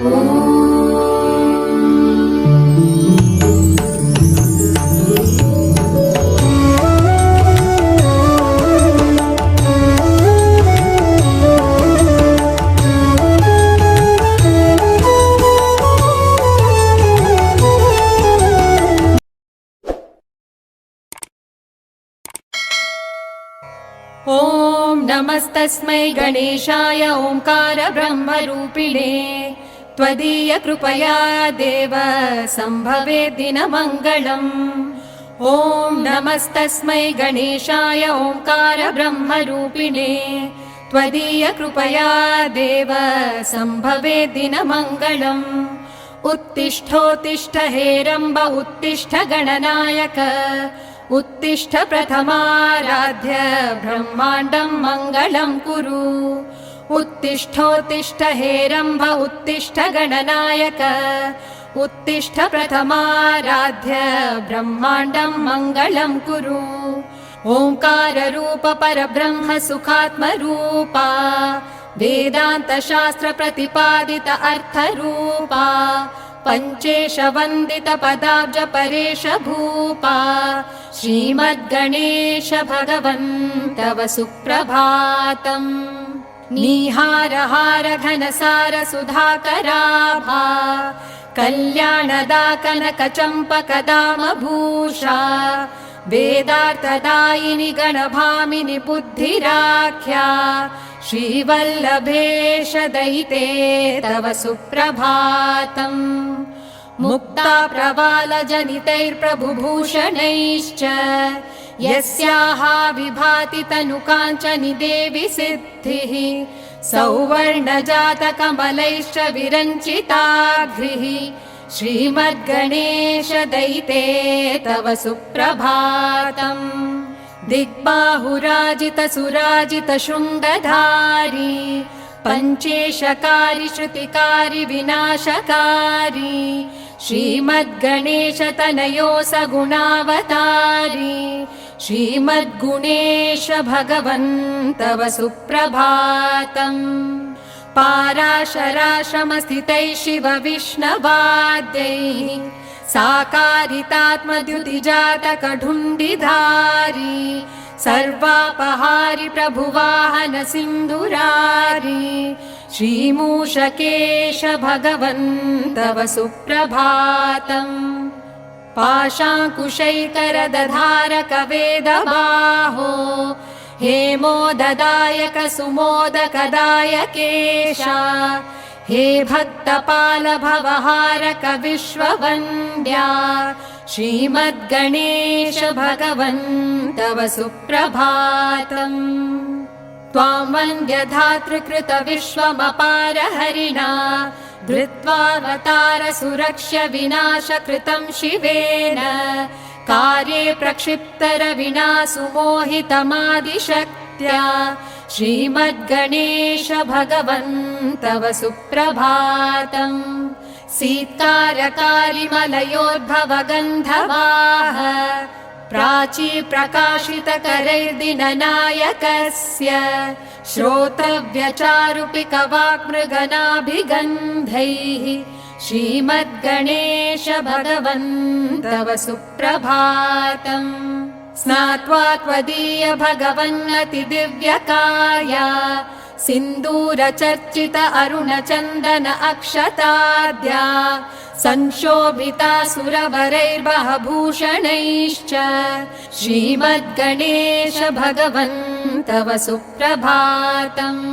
ॐ नमस्तस्मै गणेशाय ओंकार ब्रह्मरूपिणे त्वदीय कृपया देव सम्भवेत् दिनमङ्गलम्। ॐ नमस्तस्मै गणेशाय ओंकार ब्रह्मरूपिणे त्वदीय कृपया देव सम्भवेत् दिनमङ्गलम्। उत्तिष्ठोत्तिष्ठ हेरम्ब उत्तिष्ठ गणनायक उत्तिष्ठ प्रथमाराध्य ब्रह्माण्डं मङ्गलं कुरु। उत्तिष्ठोत्तिष्ठ हेरम्ब उत्तिष्ठ गणनायक उत्तिष्ठ प्रथमाराध्य ब्रह्माण्डं मङ्गलं कुरु। ओंकाररूप परब्रह्म सुखात्मरूपा वेदान्त शास्त्र प्रतिपादित अर्थरूपा पंचेश वंदित पदाब्ज परेश भूपा श्रीमद्गणेश भगवन् तव सुप्रभातम्। नीहारहार घनसार सुधाकराभा कल्याणदा कनक चम्पकदामभूषा वेदार्थदायिनि गणभामिनि बुद्धिराख्या श्रीवल्लभेश दयिते तव सुप्रभातम्। मुक्ता प्रवालजनितैर्प्रभुभूषणैश्च यस्याः विभाति तनुकाञ्चनि देवि सिद्धिः सौवर्णजातकमलैश्च विरञ्चिताघ्रिः श्रीमद्गणेश दयिते तव सुप्रभातम्। दिग्बाहुराजित सुराजित शृङ्गधारी पञ्चेशकारी श्रुतिकारी विनाशकारी श्रीमद्गणेश तनयो सगुणावतारी श्रीमद्गुणेश भगवन् तव सुप्रभातम्। पाराशराश्रमस्थितैः शिव विष्णवाद्यैः साकारितात्मद्युतिजातकढुण्डिधारी सर्वापहारि प्रभुवाहन सिन्धुरारी श्रीमूषकेश भगवन् तव सुप्रभातम्। पाशाङ्कुशैकरदधारक वेदबाहो हेमोददायक सुमोदकदायकेशा हे भक्तपाल भवहारक विश्ववन्द्या श्रीमद्गणेश भगवन् तव सुप्रभातम्। त्वां वन्द्य धातृकृत विश्वमपार हरिणा धृत्वावतार सुरक्ष्य विनाश कृतं शिवेन कार्ये प्रक्षिप्तर विना सुमोहितमादिशक्त्या श्रीमद्गणेश भगवन् तव सुप्रभातम्। सीत्कारकारिमलयोद्भव गन्धवाह प्राची प्रकाशित करैर्दिननायकस्य श्रोत्रव्यचारुपिक वाक्मृगनाभिगन्धैः श्रीमद्गणेश भगवन् तव सुप्रभातम्। स्नात्वा त्वदीय भगवन्नतिदिव्यकाया सिन्दूरचर्चित अरुणचन्दन अक्षताद्या संशोभिता सुरवरैर्बहभूषणैश्च श्रीमद्गणेश भगवन् तव सुप्रभातम्।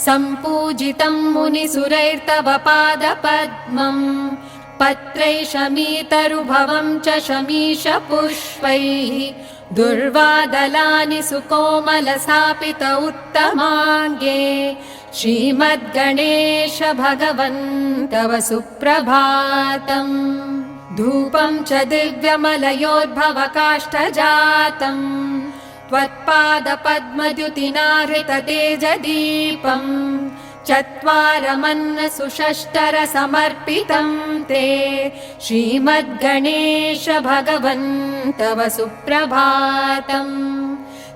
सम्पूजितं मुनिसुरैर्तव पादपद्मम् पत्रैः शमीतरुभवं च शमीशपुष्पैः दुर्वादलानि सुकोमलसापित उत्तमाङ्गे श्रीमद्गणेश भगवन् तव सुप्रभातम्। धूपं च दिव्यमलयोद्भव काष्ठजातम् त्वत्पादपद्मद्युतिनाहृततेजदीपम् चत्वारमन्न सुषष्टर समर्पितं ते श्रीमद्गणेश भगवन् तव सुप्रभातम्।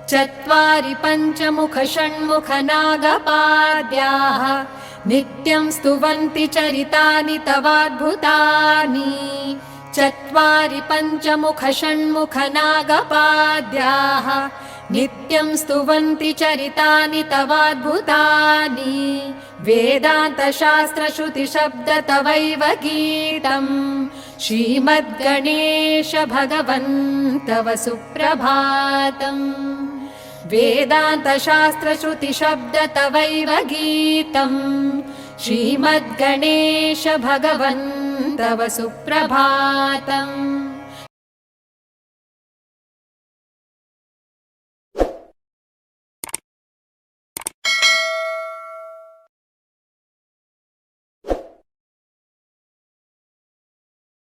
चत्वारि पञ्चमुख षण्मुख नागपाद्याः नित्यं स्तुवन्ति चरितानि तवाद्भुतानि चत्वारि पञ्चमुखषण्मुखनागपाद्याः नित्यं स्तुवन्ति चरितानि तवाद्भुतानि वेदान्तशास्त्रश्रुतिशब्द तवैव गीतम् श्रीमद्गणेश भगवन् तव सुप्रभातम् वेदान्तशास्त्रश्रुतिशब्द तवैव गीतम् श्रीमद्गणेश भगवन् तव सुप्रभातम्